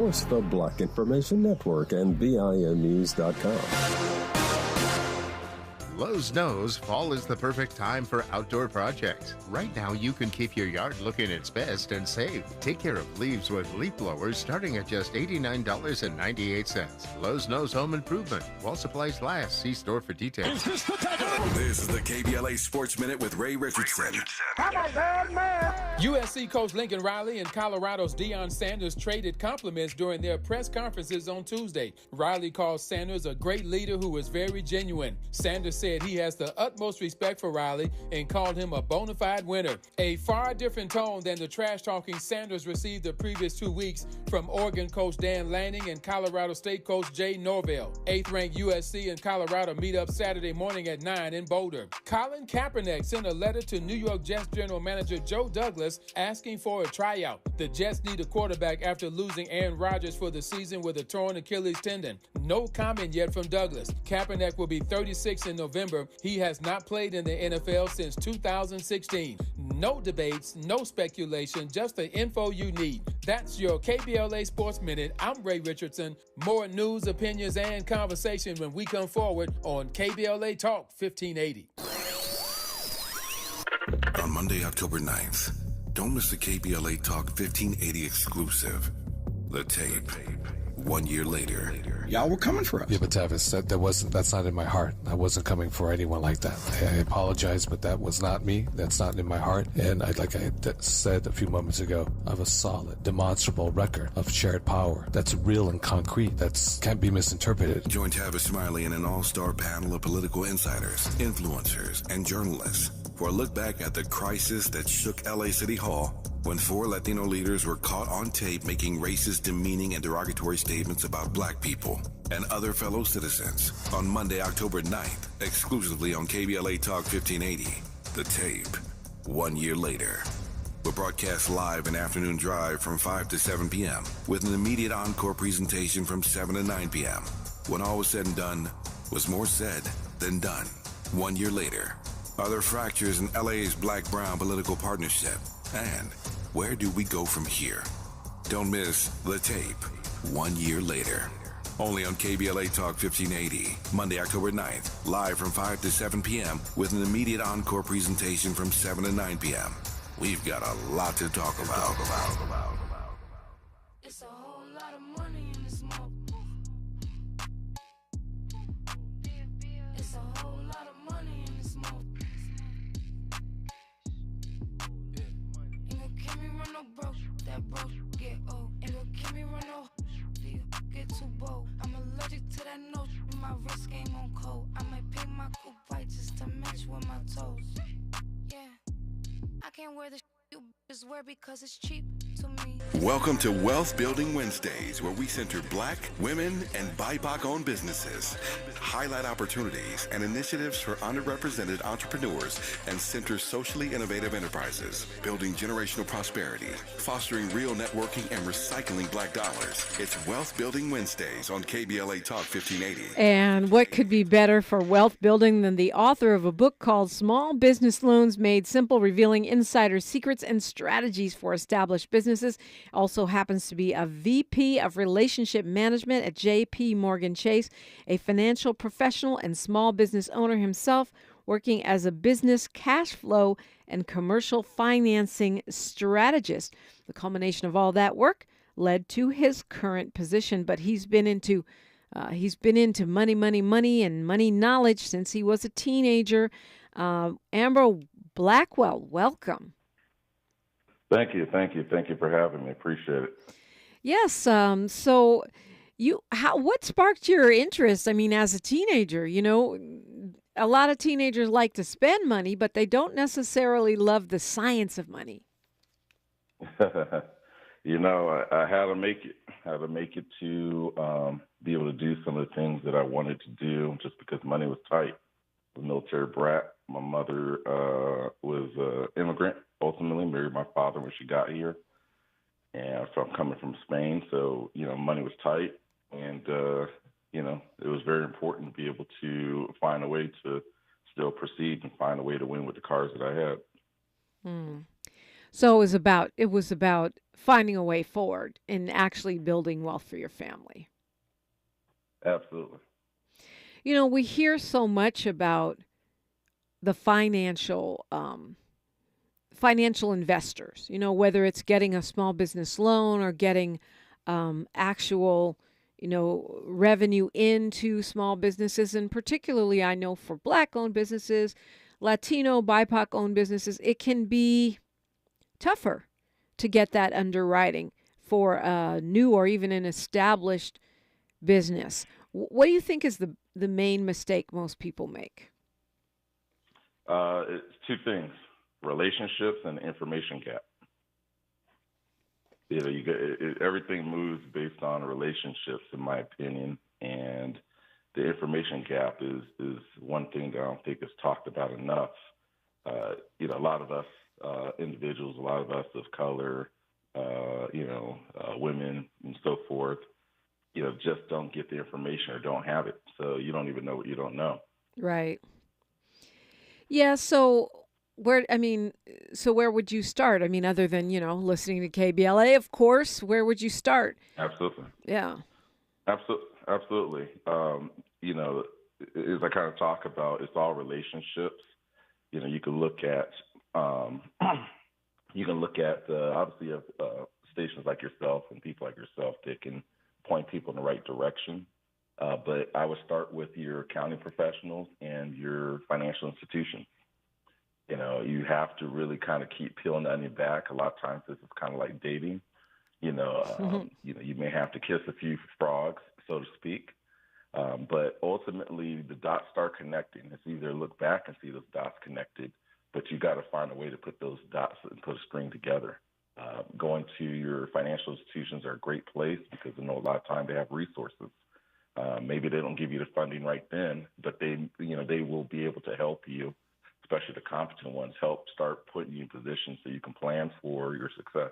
Voice the Black Information Network and BINnews.com. Lowe's knows fall is the perfect time for outdoor projects. Right now, you can keep your yard looking its best and save. Take care of leaves with leaf blowers starting at just $89.98. Lowe's knows home improvement. While supplies last, see store for details. This is the KBLA Sports Minute with Ray Richardson. I'm a bad man. USC coach Lincoln Riley and Colorado's Deion Sanders traded compliments during their press conferences on Tuesday. Riley called Sanders a great leader who is very genuine. Sanders said he has the utmost respect for Riley and called him a bona fide winner. A far different tone than the trash-talking Sanders received the previous 2 weeks from Oregon coach Dan Lanning and Colorado State coach Jay Norvell. 8th-ranked USC and Colorado meet up Saturday morning at 9 in Boulder. Colin Kaepernick sent a letter to New York Jets general manager Joe Douglas asking for a tryout. The Jets need a quarterback after losing Aaron Rodgers for the season with a torn Achilles tendon. No comment yet from Douglas. Kaepernick will be 36 in November. He has not played in the NFL since 2016. No debates, no speculation, just the info you need. That's your KBLA Sports Minute. I'm Ray Richardson. More news, opinions, and conversation when we come forward on KBLA Talk 1580. On Monday, October 9th, don't miss the KBLA Talk 1580 exclusive. The tape. 1 year later. Y'all were coming for us. Yeah, but Tavis, that's not in my heart. I wasn't coming for anyone like that. I apologize, but that was not me. That's not in my heart. And like I said a few moments ago, I have a solid, demonstrable record of shared power that's real and concrete. That can't be misinterpreted. Join Tavis Smiley and an all-star panel of political insiders, influencers, and journalists for a look back at the crisis that shook LA City Hall when 4 Latino leaders were caught on tape making racist, demeaning, and derogatory statements about black people and other fellow citizens. On Monday, October 9th, exclusively on KBLA Talk 1580, The Tape, 1 year later. We'll broadcast live an afternoon drive from 5 to 7 p.m. with an immediate encore presentation from 7 to 9 p.m. When all was said and done, was more said than done. 1 year later, are there fractures in LA's black-brown political partnership? And where do we go from here? Don't miss The Tape, 1 year later. Only on KBLA Talk 1580, Monday, October 9th, live from 5 to 7 p.m. with an immediate encore presentation from 7 to 9 p.m. We've got a lot to talk about. It's a whole lot of money in the smoke. It's a whole lot of money in the smoke. No broke, that broke, get old. Ain't gon' keep me run no get too bold. I'm allergic to that note, my wrist game on cold. I might paint my coupe white just to match with my toes. Yeah, I can't wear the you bitches wear because it's cheap to me. Welcome to Wealth Building Wednesdays, where we center black, women, and BIPOC-owned businesses, highlight opportunities and initiatives for underrepresented entrepreneurs, and center socially innovative enterprises, building generational prosperity, fostering real networking, and recycling black dollars. It's Wealth Building Wednesdays on KBLA Talk 1580. And what could be better for wealth building than the author of a book called Small Business Loans Made Simple, revealing insider secrets and strategies for established businesses. Also happens to be a VP of Relationship Management at J.P. Morgan Chase, a financial professional and small business owner himself, working as a business cash flow and commercial financing strategist. The culmination of all that work led to his current position, but he's been into money and money knowledge since he was a teenager. Ambro Blackwell, welcome. Thank you for having me. Appreciate it. Yes. So, what sparked your interest? I mean, as a teenager, a lot of teenagers like to spend money, but they don't necessarily love the science of money. I had to make it. I had to make it to be able to do some of the things that I wanted to do, just because money was tight. I was a military brat. My mother was an immigrant. Ultimately married my father when she got here, and so I'm coming from Spain, so money was tight, and it was very important to be able to find a way to still proceed and find a way to win with the cards that I had. So it was about finding a way forward and actually building wealth for your family. Absolutely. We hear so much about the financial investors. Whether it's getting a small business loan or getting actual, revenue into small businesses, and particularly I know for Black-owned businesses, Latino, BIPOC-owned businesses, it can be tougher to get that underwriting for a new or even an established business. What do you think is the main mistake most people make? It's two things: relationships and information gap. Everything moves based on relationships, in my opinion, and the information gap is one thing that I don't think is talked about enough. A lot of us individuals, a lot of us of color, women and so forth, just don't get the information or don't have it. So you don't even know what you don't know. Right. Yeah. So where would you start? I mean, other than, listening to KBLA, of course, where would you start? Absolutely. Yeah. Absolutely. As I kind of talk about, it's all relationships. You can look at obviously stations like yourself and people like yourself that can point people in the right direction. But I would start with your accounting professionals and your financial institutions. You have to really kind of keep peeling the onion back. A lot of times this is kind of like dating. You may have to kiss a few frogs, so to speak. But ultimately, the dots start connecting. It's either look back and see those dots connected, but you got to find a way to put those dots and put a string together. Going to your financial institutions are a great place because I know a lot of time they have resources. Maybe they don't give you the funding right then, but they will be able to help you, especially the competent ones, help start putting you in position so you can plan for your success.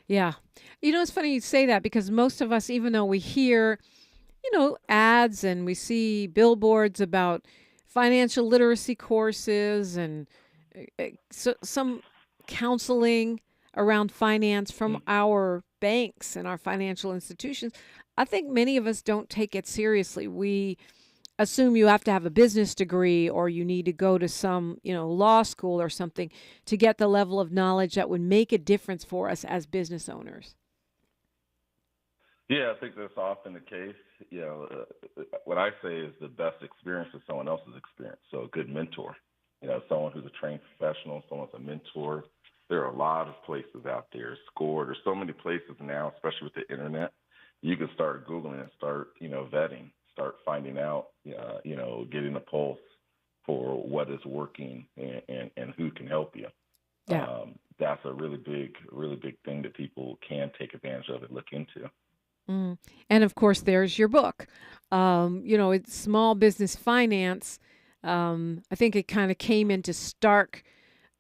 Yeah. It's funny you say that because most of us, even though we hear, ads and we see billboards about financial literacy courses and some counseling around finance from our banks and our financial institutions, I think many of us don't take it seriously. We assume you have to have a business degree or you need to go to some, law school or something to get the level of knowledge that would make a difference for us as business owners. Yeah, I think that's often the case. What I say is the best experience is someone else's experience. So a good mentor, someone who's a trained professional, someone's a mentor. There are a lot of places out there. There's so many places now, especially with the internet. You can start Googling and start, vetting, start finding out, getting a pulse for what is working and who can help you. Yeah. That's a really big thing that people can take advantage of and look into. And of course, there's your book. It's Small Business Finance. I think it kind of came into stark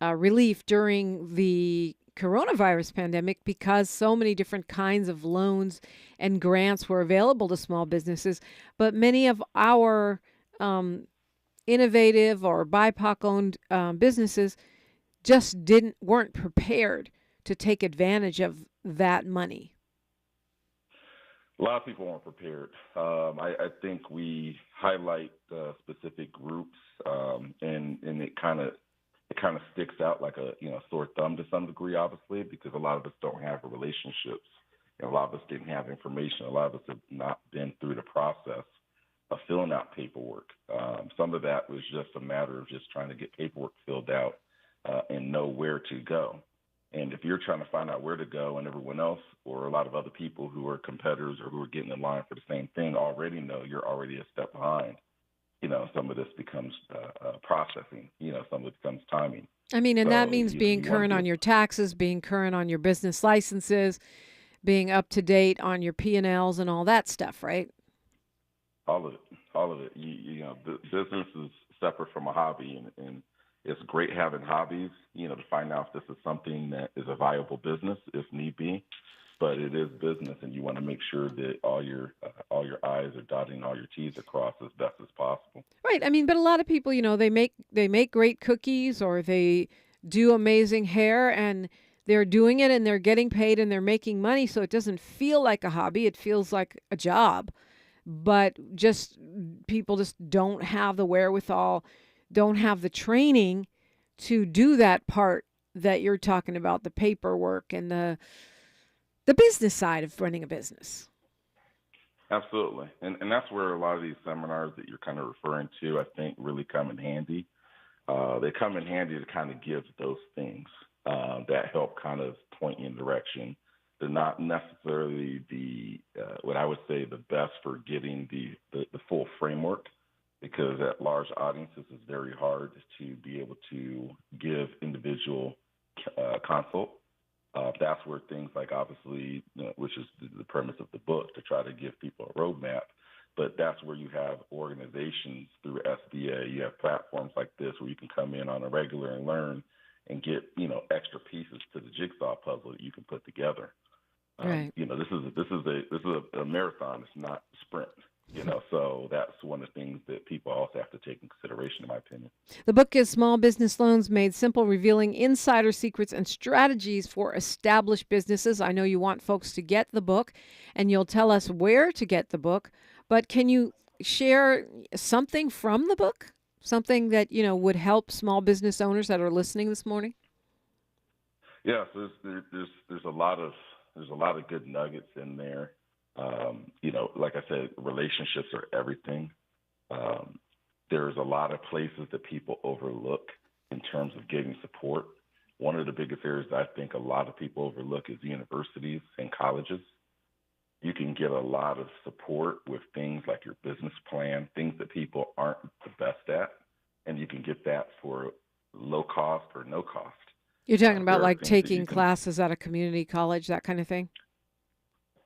relief during the coronavirus pandemic because so many different kinds of loans and grants were available to small businesses. But many of our innovative or BIPOC-owned businesses just weren't prepared to take advantage of that money. A lot of people weren't prepared. I think we highlight specific groups, and it kind of sticks out like a sore thumb to some degree, obviously, because a lot of us don't have relationships, and a lot of us didn't have information. A lot of us have not been through the process of filling out paperwork. Some of that was just a matter of just trying to get paperwork filled out and know where to go. And if you're trying to find out where to go and everyone else or a lot of other people who are competitors or who are getting in line for the same thing already know you're already a step behind, some of this becomes processing, some of it becomes timing. I mean, and that means being current on your taxes, being current on your business licenses, being up to date on your P&Ls and all that stuff, right? All of it. Business is separate from a hobby, and it's great having hobbies, to find out if this is something that is a viable business if need be. But it is business, and you want to make sure that all your I's are dotted and all your T's are crossed as best as possible. Right. I mean, but a lot of people, they make great cookies or they do amazing hair, and they're doing it and they're getting paid and they're making money, so it doesn't feel like a hobby. It feels like a job. But just people just don't have the wherewithal, don't have the training to do that part that you're talking about, the paperwork and the business side of running a business. Absolutely. And that's where a lot of these seminars that you're kind of referring to, I think, really come in handy. They come in handy to kind of give those things that help kind of point you in direction. They're not necessarily what I would say the best for getting the full framework, because at large audiences it's very hard to be able to give individual consult. That's where things like, obviously, which is the premise of the book, to try to give people a roadmap. But that's where you have organizations through SBA. You have platforms like this where you can come in on a regular and learn and get, extra pieces to the jigsaw puzzle that you can put together. Right. This is a marathon. It's not a sprint. So that's one of the things that people also have to take in consideration, in my opinion. The book is Small Business Loans Made Simple, revealing insider secrets and strategies for established businesses. I know you want folks to get the book, and you'll tell us where to get the book. But can you share something from the book? Something that, would help small business owners that are listening this morning? Yeah, so there's a lot of good nuggets in there. Like I said, relationships are everything. There's a lot of places that people overlook in terms of getting support. One of the biggest areas I think a lot of people overlook is universities and colleges. You can get a lot of support with things like your business plan, things that people aren't the best at, and you can get that for low cost or no cost. You're talking about like taking classes at a community college, that kind of thing?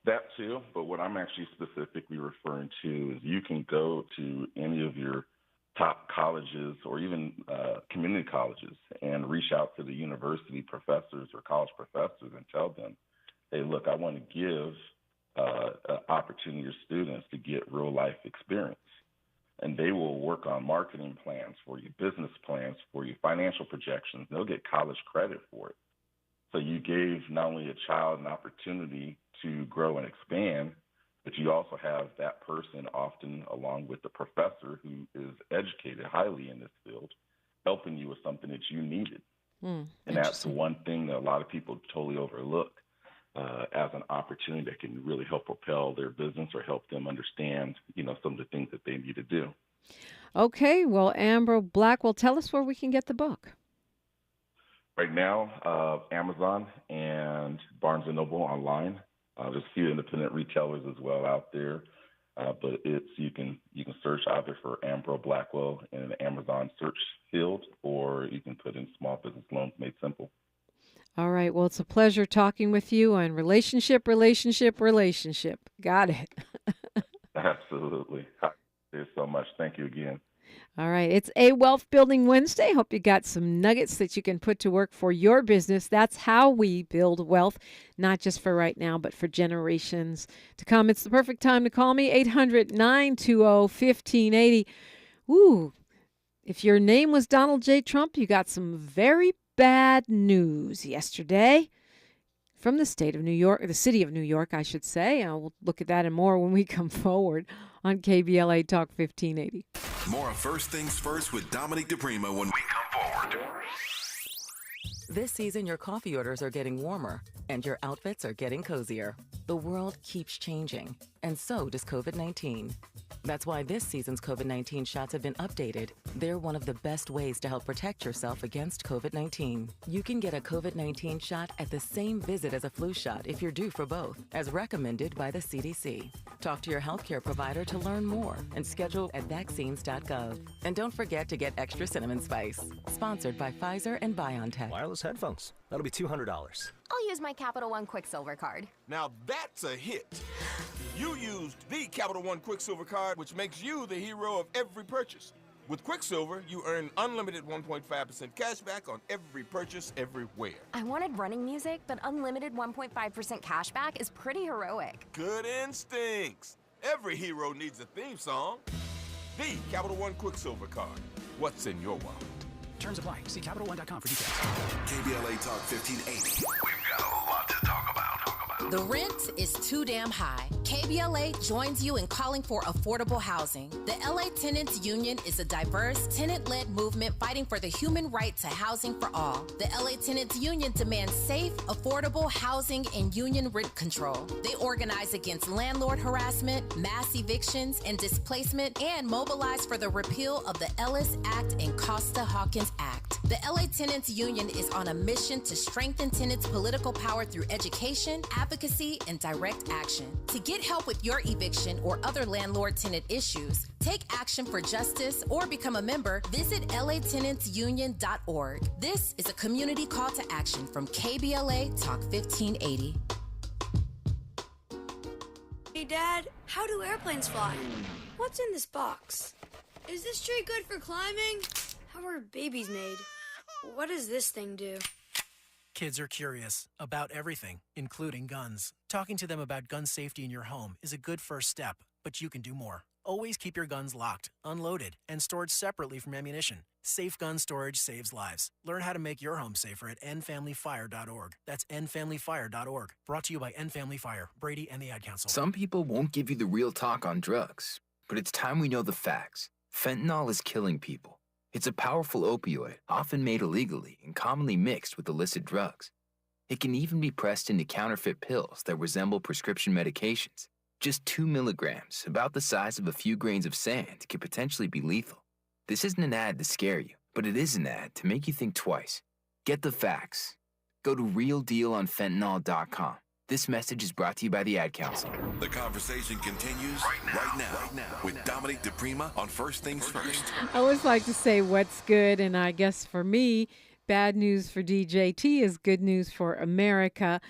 That too, but what I'm actually specifically referring to is you can go to any of your top colleges or even community colleges and reach out to the university professors or college professors and tell them, hey, look, I want to give an opportunity to students to get real life experience. And they will work on marketing plans for you, business plans for you, financial projections. They'll get college credit for it. So you gave not only a child an opportunity to grow and expand, but you also have that person often along with the professor who is educated highly in this field, helping you with something that you needed. And that's one thing that a lot of people totally overlook as an opportunity that can really help propel their business or help them understand, some of the things that they need to do. Okay, well, Ambro Blackwell, tell us where we can get the book. Right now, Amazon and Barnes & Noble online. There's a few independent retailers as well out there, but you can search either for Ambro Blackwell in the Amazon search field, or you can put in Small Business Loans Made Simple. All right. Well, it's a pleasure talking with you on relationship. Got it. Absolutely. There's so much. Thank you again. All right. It's a Wealth Building Wednesday. Hope you got some nuggets that you can put to work for your business. That's how we build wealth, not just for right now, but for generations to come. It's the perfect time to call me, 800-920-1580. Ooh, if your name was Donald J. Trump, you got some very bad news yesterday from the state of New York, the city of New York, I should say. We'll look at that and more when we come forward on KBLA Talk 1580. More First Things First with Dominique DePrima when we come forward. This season, your coffee orders are getting warmer and your outfits are getting cozier. The world keeps changing, and so does COVID-19. That's why this season's COVID-19 shots have been updated. They're one of the best ways to help protect yourself against COVID-19. You can get a COVID-19 shot at the same visit as a flu shot if you're due for both, as recommended by the CDC. Talk to your healthcare provider to learn more and schedule at vaccines.gov. And don't forget to get extra cinnamon spice. Sponsored by Pfizer and BioNTech. Wireless headphones. That'll be $200. I'll use my Capital One Quicksilver card. Now that's a hit. You used the Capital One Quicksilver card, which makes you the hero of every purchase. With Quicksilver, you earn unlimited 1.5% cash back on every purchase everywhere. I wanted running music, but unlimited 1.5% cash back is pretty heroic. Good instincts. Every hero needs a theme song. The Capital One Quicksilver card. What's in your wallet? Terms apply. See CapitalOne.com for details. KBLA Talk 1580. We've got a lot to talk about. The rent is too damn high. KBLA joins you in calling for affordable housing. The LA Tenants Union is a diverse, tenant-led movement fighting for the human right to housing for all. The LA Tenants Union demands safe, affordable housing and union rent control. They organize against landlord harassment, mass evictions, and displacement, and mobilize for the repeal of the Ellis Act and Costa-Hawkins Act. The LA Tenants Union is on a mission to strengthen tenants' political power through education, advocacy, and direct action. To get help with your eviction or other landlord-tenant issues, take action for justice, or become a member, visit latenantsunion.org. This is a community call to action from KBLA Talk 1580. Hey, Dad, how do airplanes fly? What's in this box? Is this tree good for climbing? How are babies made? What does this thing do? Kids are curious about everything, including guns. Talking to them about gun safety in your home is a good first step, but you can do more. Always keep your guns locked, unloaded, and stored separately from ammunition. Safe gun storage saves lives. Learn how to make your home safer at endfamilyfire.org. That's endfamilyfire.org. Brought to you by End Family Fire, Brady, and the Ad Council. Some people won't give you the real talk on drugs, but it's time we know the facts. Fentanyl is killing people. It's a powerful opioid, often made illegally and commonly mixed with illicit drugs. It can even be pressed into counterfeit pills that resemble prescription medications. Just 2 milligrams, about the size of a few grains of sand, could potentially be lethal. This isn't an ad to scare you, but it is an ad to make you think twice. Get the facts. Go to realdealonfentanyl.com. This message is brought to you by the Ad Council. The conversation continues right now with Dominique DePrima on First Things First. I always like to say what's good, and I guess for me, bad news for DJT is good news for America.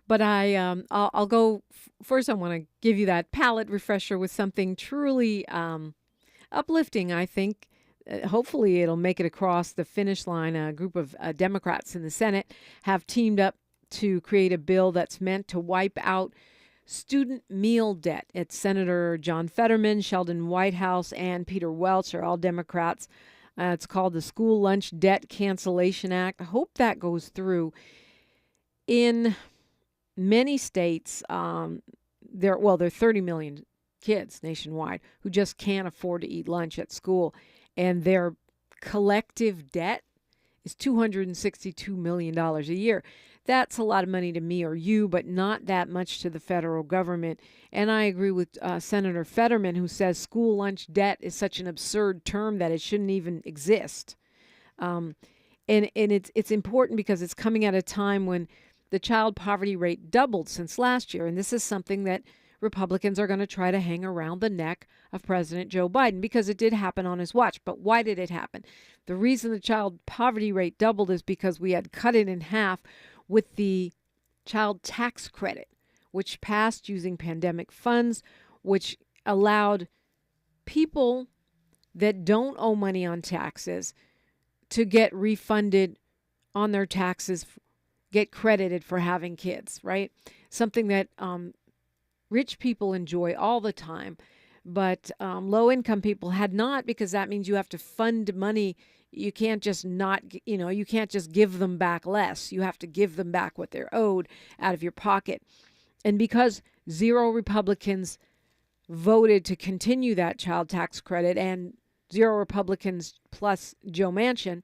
But I'll go first. I want to give you that palate refresher with something truly uplifting, I think. Hopefully it'll make it across the finish line. A group of Democrats in the Senate have teamed up to create a bill that's meant to wipe out student meal debt. It's Senator John Fetterman, Sheldon Whitehouse, and Peter Welch are all Democrats. It's called the School Lunch Debt Cancellation Act. I hope that goes through. In many states, there are 30 million kids nationwide who just can't afford to eat lunch at school, and their collective debt is $262 million a year. That's a lot of money to me or you, but not that much to the federal government. And I agree with Senator Fetterman, who says school lunch debt is such an absurd term that it shouldn't even exist. And it's important because it's coming at a time when the child poverty rate doubled since last year. And this is something that Republicans are going to try to hang around the neck of President Joe Biden because it did happen on his watch. But why did it happen? The reason the child poverty rate doubled is because we had cut it in half with the child tax credit, which passed using pandemic funds, which allowed people that don't owe money on taxes to get refunded on their taxes, get credited for having kids, right? Something that rich people enjoy all the time, but low-income people had not, because that means you have to fund money. You can't just you can't just give them back less. You have to give them back what they're owed out of your pocket. And because 0 Republicans voted to continue that child tax credit and 0 Republicans plus Joe Manchin,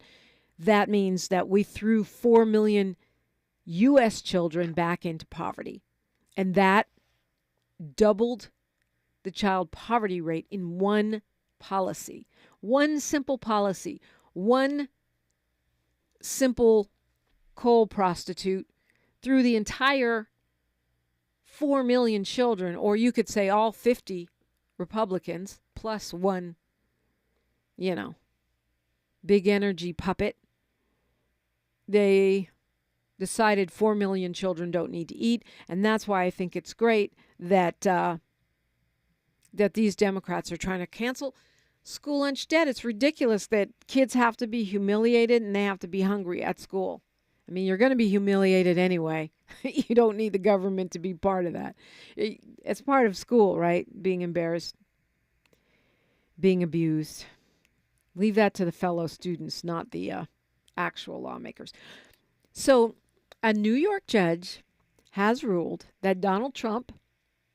that means that we threw 4 million U.S. children back into poverty. And that doubled the child poverty rate in one policy. One simple policy. One simple coal prostitute threw the entire 4 million children, or you could say all 50 Republicans plus one, big energy puppet. They decided 4 million children don't need to eat, and that's why I think it's great that that these Democrats are trying to cancel school lunch debt. It's ridiculous that kids have to be humiliated and they have to be hungry at school. I mean, you're going to be humiliated anyway. You don't need the government to be part of that. It's part of school, right? Being embarrassed, being abused. Leave that to the fellow students, not the actual lawmakers. So a New York judge has ruled that Donald Trump,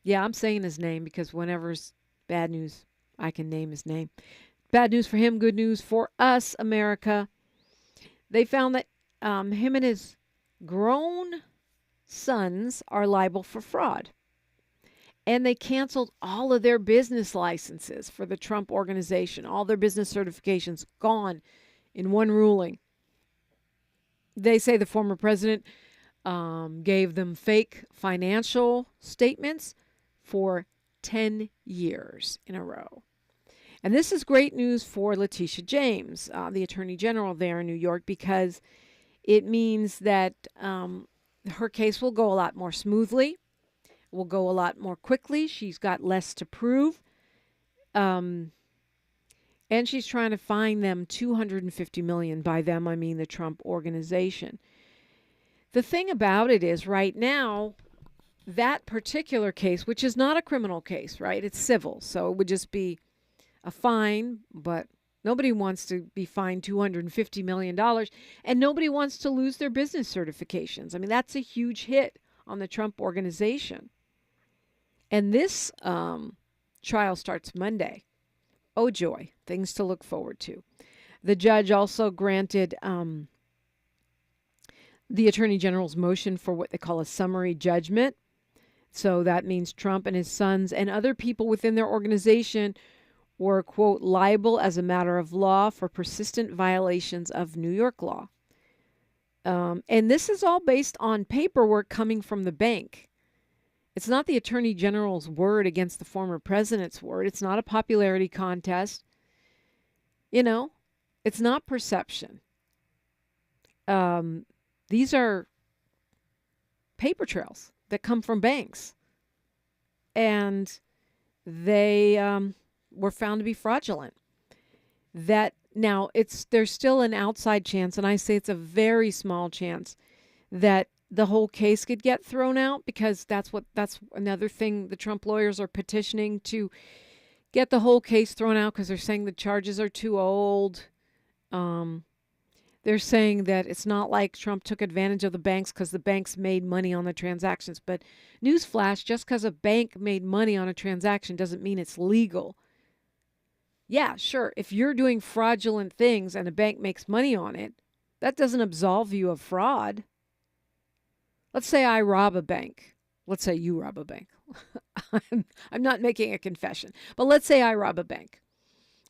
yeah, I'm saying his name because whenever's bad news, I can name his name. Bad news for him, good news for us, America. They found that him and his grown sons are liable for fraud. And they canceled all of their business licenses for the Trump organization. All their business certifications gone in one ruling. They say the former president gave them fake financial statements for 10 years in a row. And this is great news for Letitia James, the Attorney General there in New York, because it means that her case will go a lot more smoothly, will go a lot more quickly. She's got less to prove. And she's trying to fine them $250 million. By them, I mean the Trump organization. The thing about it is right now, that particular case, which is not a criminal case, right? It's civil. So it would just be a fine, but nobody wants to be fined $250 million, and nobody wants to lose their business certifications. I mean, that's a huge hit on the Trump organization. And this trial starts Monday. Oh, joy. Things to look forward to. The judge also granted the Attorney General's motion for what they call a summary judgment. So that means Trump and his sons and other people within their organization were, quote, liable as a matter of law for persistent violations of New York law. And this is all based on paperwork coming from the bank. It's not the Attorney General's word against the former president's word. It's not a popularity contest. You know, it's not perception. These are paper trails that come from banks. And they were found to be fraudulent. That now there's still an outside chance, and I say it's a very small chance, that the whole case could get thrown out, because that's another thing the Trump lawyers are petitioning to get the whole case thrown out, because they're saying the charges are too old. They're saying that it's not like Trump took advantage of the banks because the banks made money on the transactions. But newsflash, just because a bank made money on a transaction doesn't mean it's legal. Yeah, sure, if you're doing fraudulent things and a bank makes money on it, that doesn't absolve you of fraud. Let's say I rob a bank. Let's say you rob a bank. I'm not making a confession. But let's say I rob a bank.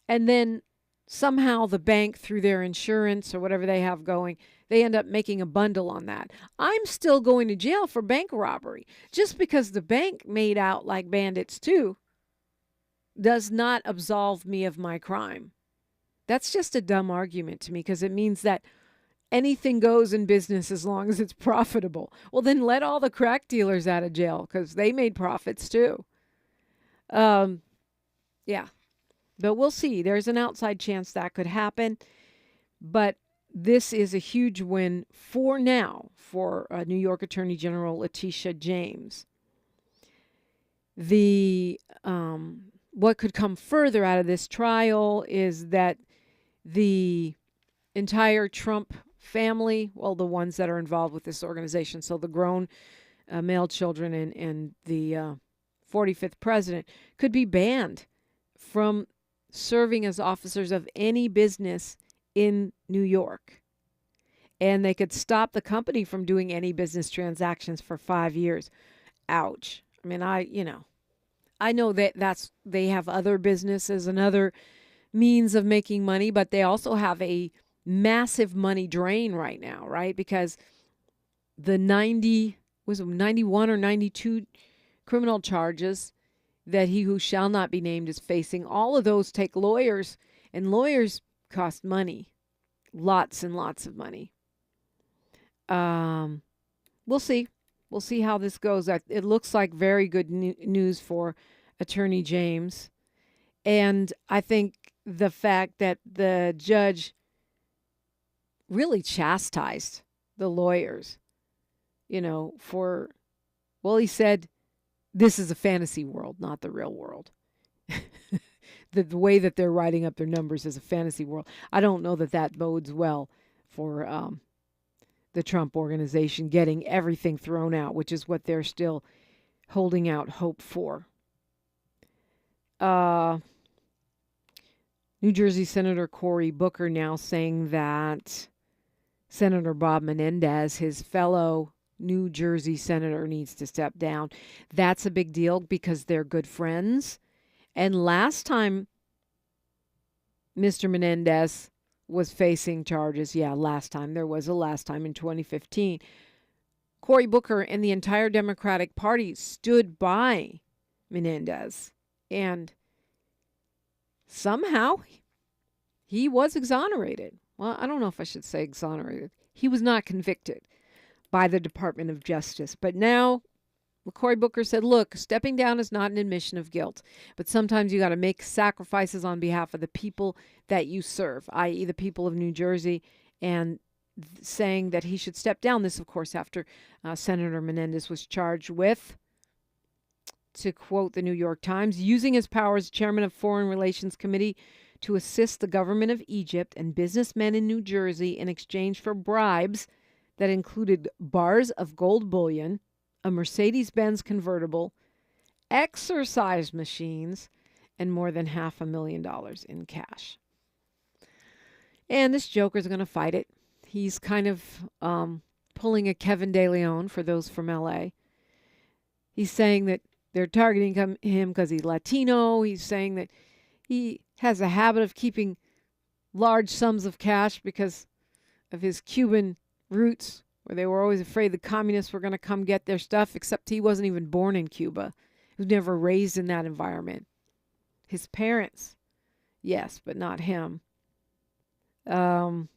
And then somehow the bank, through their insurance or whatever they have going, they end up making a bundle on that. I'm still going to jail for bank robbery. Just because the bank made out like bandits too does not absolve me of my crime. That's just a dumb argument to me, because it means that anything goes in business as long as it's profitable. Well, then let all the crack dealers out of jail, because they made profits too. Yeah. But we'll see. There's an outside chance that could happen. But this is a huge win for now for New York Attorney General Letitia James. What could come further out of this trial is that the entire Trump family, well, the ones that are involved with this organization, so the grown male children and the 45th president, could be banned from serving as officers of any business in New York. And they could stop the company from doing any business transactions for 5 years. Ouch. I mean, I know that they have other businesses and other means of making money, but they also have a massive money drain right now, right? Because the 91 or 92 criminal charges that he who shall not be named is facing, all of those take lawyers, and lawyers cost money, lots and lots of money. We'll see. We'll see how this goes. It looks like very good news for Attorney James. And I think the fact that the judge really chastised the lawyers, he said, this is a fantasy world, not the real world. The way that they're writing up their numbers is a fantasy world. I don't know that bodes well for the Trump organization getting everything thrown out, which is what they're still holding out hope for. New Jersey Senator Cory Booker now saying that Senator Bob Menendez, his fellow New Jersey senator, needs to step down. That's a big deal because they're good friends. And last time Mr. Menendez was facing charges, there was a last time in 2015, Cory Booker and the entire Democratic Party stood by Menendez. And somehow he was exonerated. Well, I don't know if I should say exonerated. He was not convicted by the Department of Justice. But now Cory Booker said, look, stepping down is not an admission of guilt, but sometimes you got to make sacrifices on behalf of the people that you serve, i.e. the people of New Jersey, and saying that he should step down. This, of course, after Senator Menendez was charged with, to quote the New York Times, using his power as chairman of Foreign Relations Committee to assist the government of Egypt and businessmen in New Jersey in exchange for bribes that included bars of gold bullion, a Mercedes-Benz convertible, exercise machines, and more than $500,000 in cash. And this joker's going to fight it. He's kind of pulling a Kevin De Leon for those from L.A. He's saying that they're targeting him because he's Latino. He's saying that he has a habit of keeping large sums of cash because of his Cuban roots, where they were always afraid the communists were going to come get their stuff, except he wasn't even born in Cuba. He was never raised in that environment. His parents, yes, but not him. And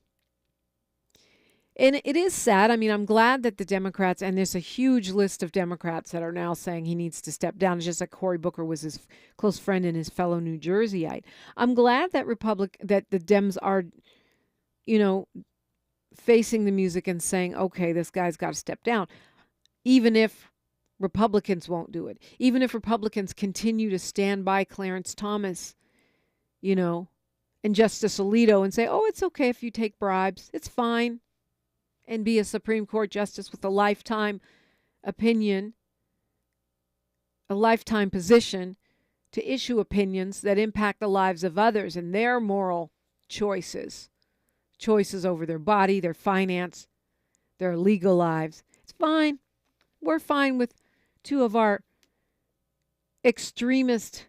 it is sad. I mean, I'm glad that the Democrats, and there's a huge list of Democrats that are now saying he needs to step down, just like Cory Booker was his close friend and his fellow New Jerseyite. I'm glad that that the Dems are, facing the music and saying, okay, this guy's got to step down, even if Republicans won't do it. Even if Republicans continue to stand by Clarence Thomas, and Justice Alito and say, oh, it's okay if you take bribes. It's fine. And be a Supreme Court justice with a lifetime opinion, a lifetime position to issue opinions that impact the lives of others and their moral choices over their body, their finance, their legal lives. It's fine. We're fine with two of our extremist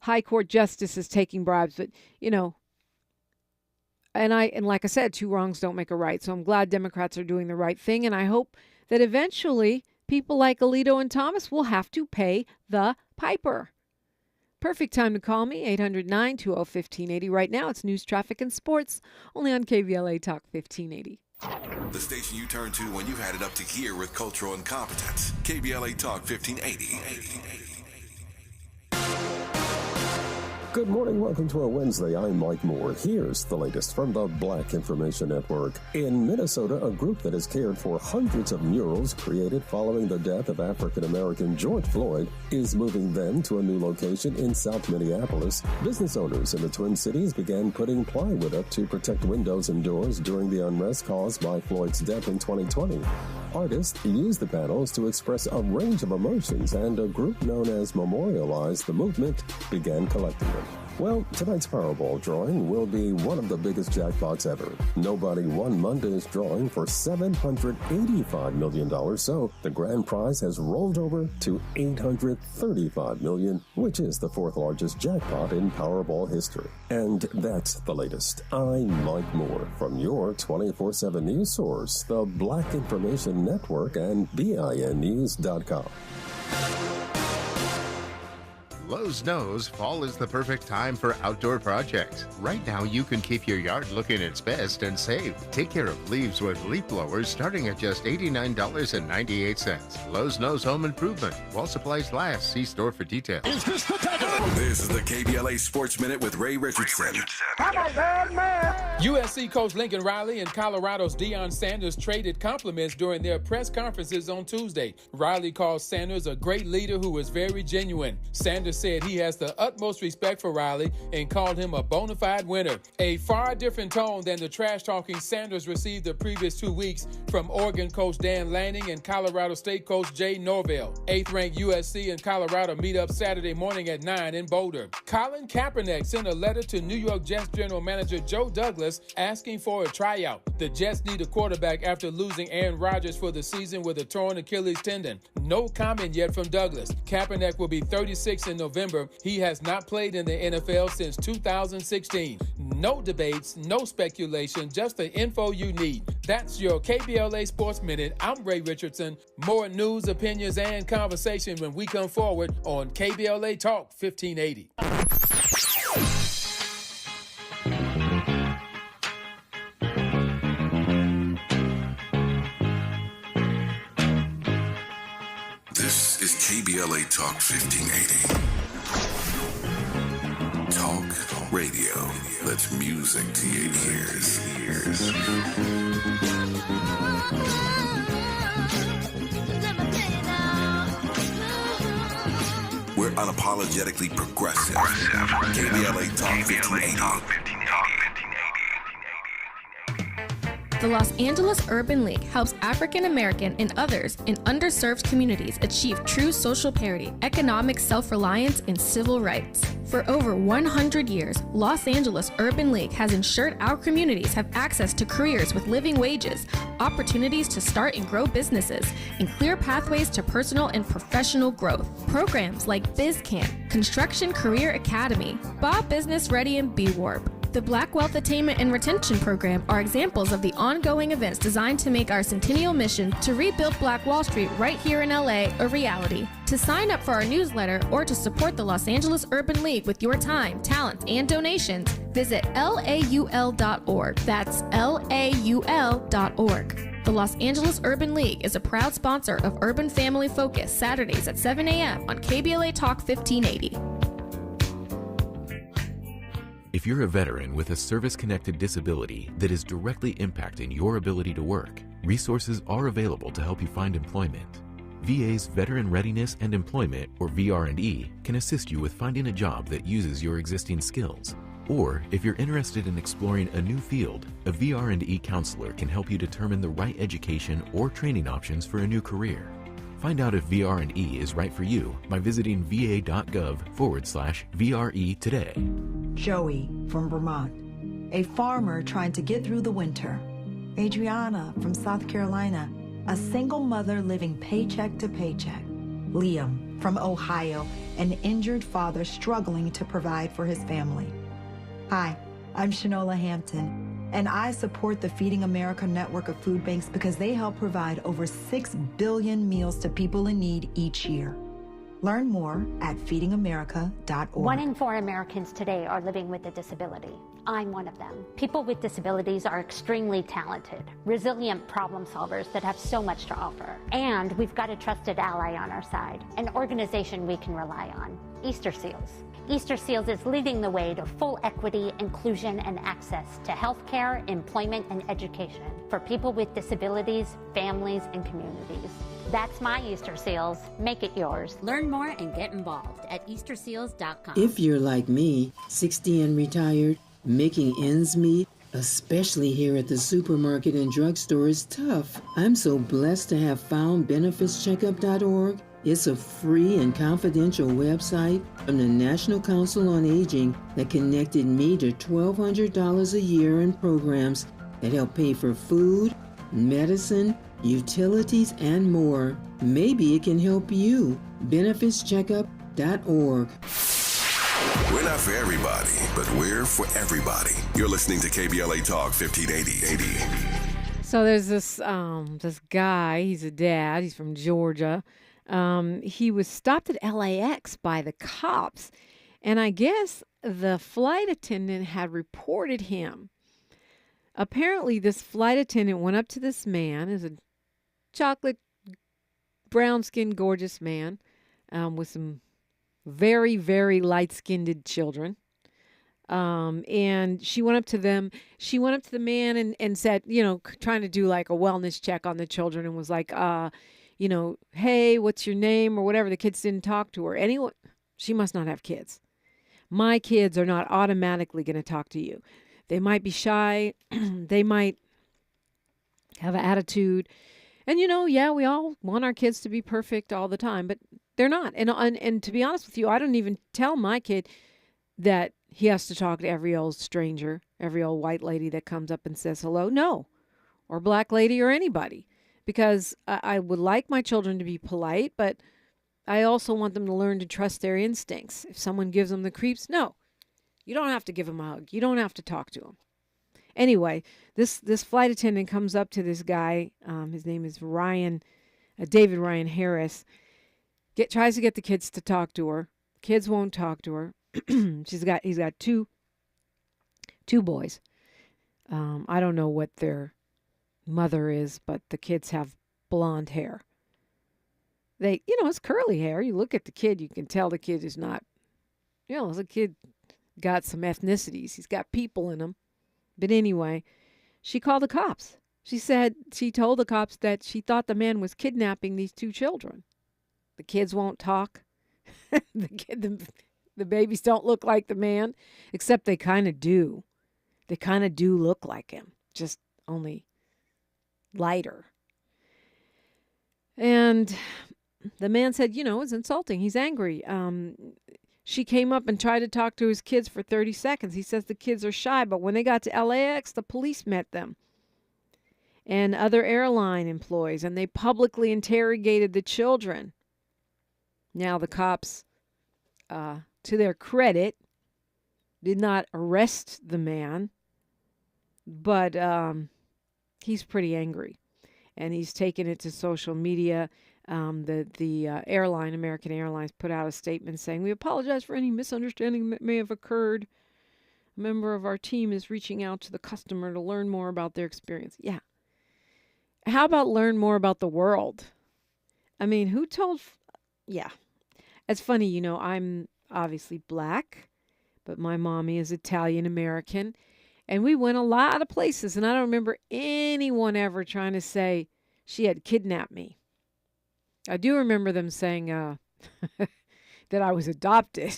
high court justices taking bribes, but and like I said, two wrongs don't make a right. So I'm glad Democrats are doing the right thing, and I hope that eventually people like Alito and Thomas will have to pay the piper. Perfect time to call me, 800-920-1580. Right now, it's news, traffic, and sports, only on KBLA Talk 1580. The station you turn to when you've had it up to here with cultural incompetence. KBLA Talk 1580. Good morning. Welcome to our Wednesday. I'm Mike Moore. Here's the latest from the Black Information Network. In Minnesota, a group that has cared for hundreds of murals created following the death of African-American George Floyd is moving them to a new location in South Minneapolis. Business owners in the Twin Cities began putting plywood up to protect windows and doors during the unrest caused by Floyd's death in 2020. Artists used the panels to express a range of emotions, and a group known as Memorialize the Movement began collecting them. Well, tonight's Powerball drawing will be one of the biggest jackpots ever. Nobody won Monday's drawing for $785 million, so the grand prize has rolled over to $835 million, which is the fourth largest jackpot in Powerball history. And that's the latest. I'm Mike Moore from your 24/7 news source, the Black Information Network and BINnews.com. Lowe's knows fall is the perfect time for outdoor projects. Right now, you can keep your yard looking its best and save. Take care of leaves with leaf blowers starting at just $89.98. Lowe's knows home improvement. While supplies last, see store for details. This is the KBLA Sports Minute with Ray Richardson. I'm a bad man. USC coach Lincoln Riley and Colorado's Deion Sanders traded compliments during their press conferences on Tuesday. Riley called Sanders a great leader who was very genuine. Sanders said he has the utmost respect for Riley and called him a bona fide winner. A far different tone than the trash-talking Sanders received the previous 2 weeks from Oregon coach Dan Lanning and Colorado State coach Jay Norvell. 8th-ranked USC and Colorado meet up Saturday morning at 9 in Boulder. Colin Kaepernick sent a letter to New York Jets general manager Joe Douglas asking for a tryout. The Jets need a quarterback after losing Aaron Rodgers for the season with a torn Achilles tendon. No comment yet from Douglas. Kaepernick will be 36 in November. He has not played in the NFL since 2016. No debates, no speculation, just the info you need. That's your KBLA Sports Minute. I'm Ray Richardson. More news, opinions, and conversation when we come forward on KBLA Talk 1580. This is KBLA Talk 1580. Talk radio. That's music to your ears. We're unapologetically progressive. KBLA Talk 1580. The Los Angeles Urban League helps African American and others in underserved communities achieve true social parity, economic self-reliance, and civil rights. For over 100 years, Los Angeles Urban League has ensured our communities have access to careers with living wages, opportunities to start and grow businesses, and clear pathways to personal and professional growth. Programs like BizCamp, Construction Career Academy, Bob Business Ready, and B-Warp. The Black Wealth Attainment and Retention Program are examples of the ongoing events designed to make our centennial mission to rebuild Black Wall Street right here in LA a reality. To sign up for our newsletter or to support the Los Angeles Urban League with your time, talent, and donations, visit laul.org. That's laul.org. The Los Angeles Urban League is a proud sponsor of Urban Family Focus, Saturdays at 7 a.m. on KBLA Talk 1580. If you're a veteran with a service-connected disability that is directly impacting your ability to work, resources are available to help you find employment. VA's Veteran Readiness and Employment, or VR&E, can assist you with finding a job that uses your existing skills. Or, if you're interested in exploring a new field, a VR&E counselor can help you determine the right education or training options for a new career. Find out if VR&E is right for you by visiting va.gov/VRE today. Joey from Vermont, a farmer trying to get through the winter. Adriana from South Carolina, a single mother living paycheck to paycheck. Liam from Ohio, an injured father struggling to provide for his family. Hi, I'm Shanola Hampton, and I support the Feeding America network of food banks because they help provide over 6 billion meals to people in need each year. Learn more at feedingamerica.org. 1 in 4 Americans today are living with a disability. I'm one of them. People with disabilities are extremely talented, resilient problem solvers that have so much to offer. And we've got a trusted ally on our side, an organization we can rely on, Easter Seals. Easter Seals is leading the way to full equity, inclusion, and access to healthcare, employment, and education for people with disabilities, families, and communities. That's my Easter Seals. Make it yours. Learn more and get involved at easterseals.com. If you're like me, 60 and retired, making ends meet, especially here at the supermarket and drugstore, is tough. I'm so blessed to have found benefitscheckup.org. It's a free and confidential website from the National Council on Aging that connected me to $1,200 a year in programs that help pay for food, medicine, utilities, and more. Maybe it can help you. Benefitscheckup.org. We're not for everybody, but we're for everybody. You're listening to KBLA Talk 1580. So there's this guy, he's a dad, he's from Georgia. He was stopped at LAX by the cops, and I guess the flight attendant had reported him. Apparently, this flight attendant went up to this man, is a chocolate, brown-skinned, gorgeous man with some very, very light-skinned children. And she went up to them. She went up to the man and said, trying to do like a wellness check on the children, and was like, hey, what's your name or whatever. The kids didn't talk to her. She must not have kids. My kids are not automatically going to talk to you. They might be shy. They might have an attitude. And, yeah, we all want our kids to be perfect all the time, but they're not. And to be honest with you, I don't even tell my kid that he has to talk to every old stranger, every old white lady that comes up and says hello. No. Or black lady or anybody. Because I would like my children to be polite, but I also want them to learn to trust their instincts. If someone gives them the creeps, no. You don't have to give them a hug. You don't have to talk to them. Anyway, this flight attendant comes up to this guy. His name is David Ryan Harris. Tries to get the kids to talk to her. Kids won't talk to her. He's got two boys. I don't know what their mother is, but the kids have blonde hair. It's curly hair. You look at the kid, you can tell the kid is not, the kid got some ethnicities. He's got people in him. But anyway, she called the cops. She told the cops that she thought the man was kidnapping these two children. The kids won't talk. The babies don't look like the man, except they kind of do. They kind of do look like him, just only lighter. And the man said, it's insulting. He's angry. She came up and tried to talk to his kids for 30 seconds. He says the kids are shy, but when they got to LAX, the police met them and other airline employees, and they publicly interrogated the children. Now, the cops, to their credit, did not arrest the man, but he's pretty angry, and he's taken it to social media. The airline, American Airlines, put out a statement saying, "We apologize for any misunderstanding that may have occurred. A member of our team is reaching out to the customer to learn more about their experience." Yeah. How about learn more about the world? I mean, who told... Yeah. It's funny, I'm obviously black, but my mommy is Italian-American, and we went a lot of places, and I don't remember anyone ever trying to say she had kidnapped me. I do remember them saying that I was adopted.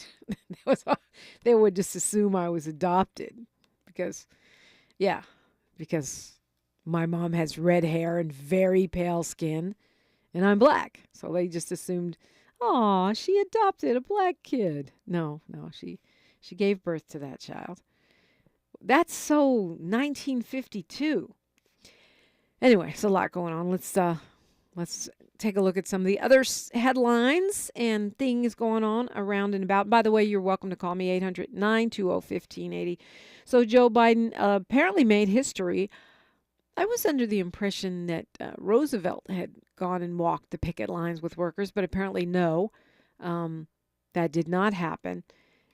They would just assume I was adopted because my mom has red hair and very pale skin, and I'm black. So they just assumed, oh, she adopted a black kid. No, she gave birth to that child. That's so 1952. Anyway, it's a lot going on. Let's take a look at some of the other headlines and things going on around and about. By the way, you're welcome to call me 800-920-1580. So Joe Biden apparently made history. I was under the impression that Roosevelt had gone and walked the picket lines with workers, but apparently no, that did not happen.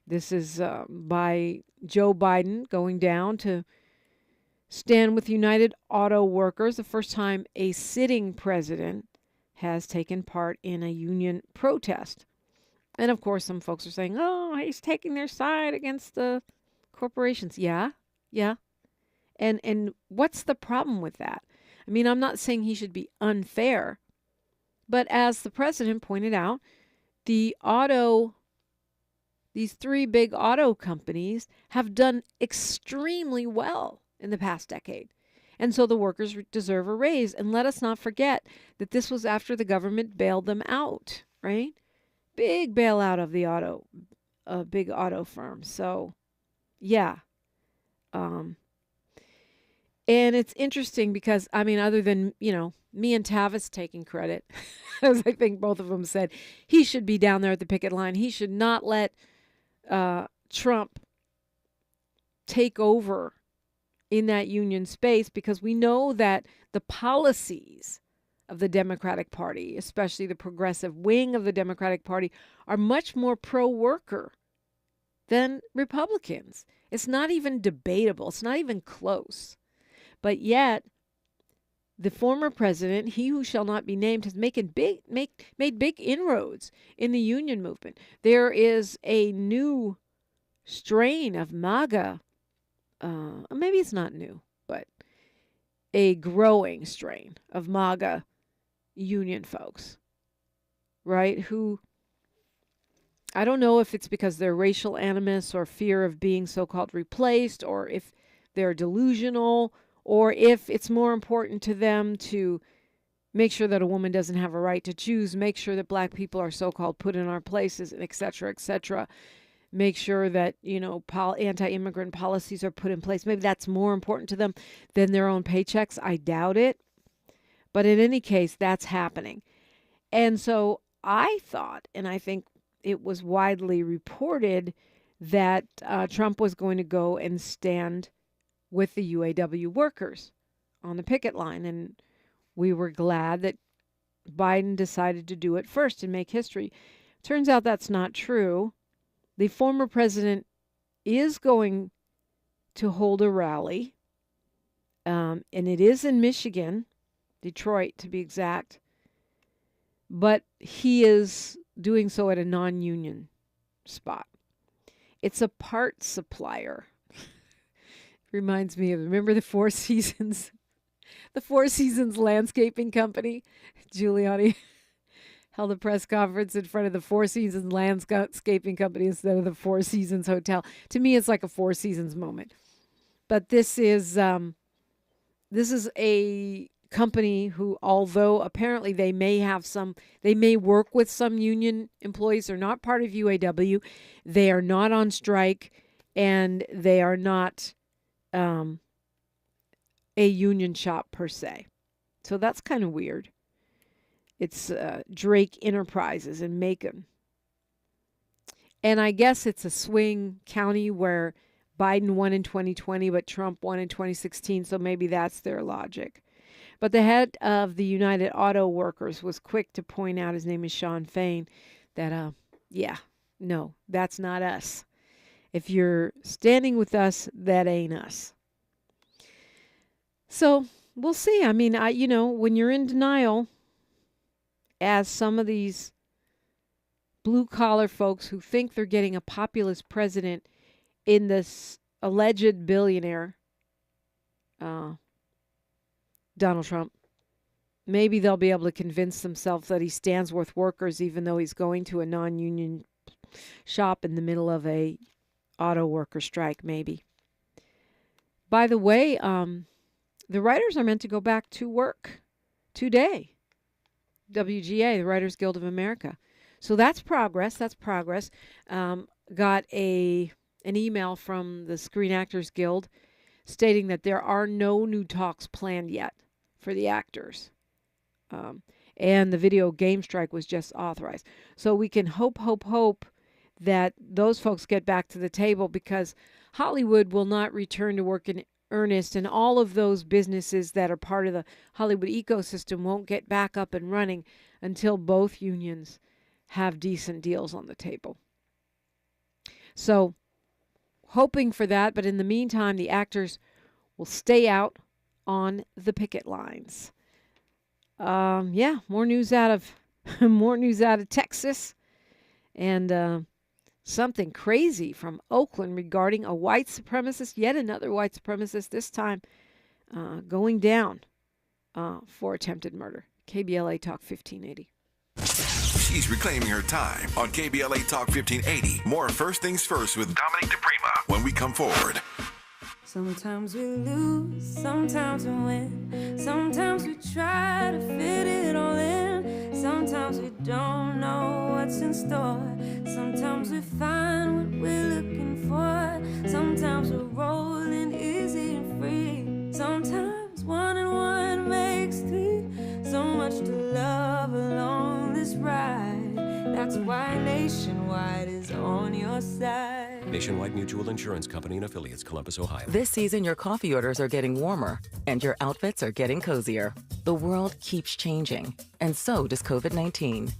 This is by Joe Biden going down to stand with United Auto Workers, the first time a sitting president has taken part in a union protest. And of course, some folks are saying, oh, he's taking their side against the corporations. Yeah. And what's the problem with that? I mean, I'm not saying he should be unfair, but as the president pointed out, these three big auto companies have done extremely well in the past decade. And so the workers deserve a raise. And let us not forget that this was after the government bailed them out, right? Big bailout of the big auto firms. So, yeah. And it's interesting because, I mean, other than, me and Tavis taking credit, as I think both of them said, he should be down there at the picket line. He should not let Trump take over in that union space, because we know that the policies of the Democratic Party, especially the progressive wing of the Democratic Party, are much more pro-worker than Republicans. It's not even debatable. It's not even close. But yet, the former president, he who shall not be named, has made big inroads in the union movement. There is a new strain of MAGA. Maybe it's not new, but a growing strain of MAGA union folks, right? Who I don't know if it's because they're racial animus or fear of being so-called replaced, or if they're delusional, or if it's more important to them to make sure that a woman doesn't have a right to choose, make sure that black people are so-called put in our places, and et cetera, make sure that, anti-immigrant policies are put in place. Maybe that's more important to them than their own paychecks. I doubt it. But in any case, that's happening. And so I thought, and I think it was widely reported, that Trump was going to go and stand with the UAW workers on the picket line. And we were glad that Biden decided to do it first and make history. Turns out that's not true. The former president is going to hold a rally, and it is in Michigan, Detroit to be exact, but he is doing so at a non-union spot. It's a parts supplier. Reminds me of, remember the Four Seasons? The Four Seasons Landscaping Company. Giuliani held a press conference in front of the Four Seasons Landscaping Company instead of the Four Seasons Hotel. To me, it's like a Four Seasons moment. But this is a company who, although apparently they may work with some union employees, they're not part of UAW, they are not on strike, and they are not a union shop per se. So that's kind of weird. It's Drake Enterprises in Macon. And I guess it's a swing county where Biden won in 2020, but Trump won in 2016, so maybe that's their logic. But the head of the United Auto Workers was quick to point out, his name is Sean Fain, that, no, that's not us. If you're standing with us, that ain't us. So we'll see. I mean, when you're in denial, as some of these blue-collar folks who think they're getting a populist president in this alleged billionaire, Donald Trump, maybe they'll be able to convince themselves that he stands with workers, even though he's going to a non-union shop in the middle of a auto worker strike, maybe. By the way, the writers are meant to go back to work today. WGA, the Writers Guild of America. So that's progress. Got an email from the Screen Actors Guild stating that there are no new talks planned yet for the actors. And the video game strike was just authorized. So we can hope that those folks get back to the table, because Hollywood will not return to work in earnest, and all of those businesses that are part of the Hollywood ecosystem won't get back up and running until both unions have decent deals on the table. So, hoping for that, but in the meantime, the actors will stay out on the picket lines. More news out of Texas, and something crazy from Oakland regarding a white supremacist, yet another white supremacist, this time going down for attempted murder. KBLA Talk 1580. She's reclaiming her time on KBLA Talk 1580. More First Things First with Dominique DePrima when we come forward. Sometimes we lose, sometimes we win. Sometimes we try to fit it all in. Sometimes we don't know what's in store. Sometimes we find what we're looking for. Sometimes we're rolling easy and free. Sometimes 1 and 1 makes 3. So much to love along this ride. That's why Nationwide is on your side. Nationwide Mutual Insurance Company and Affiliates, Columbus, Ohio. This season, your coffee orders are getting warmer, and your outfits are getting cozier. The world keeps changing, and so does COVID-19.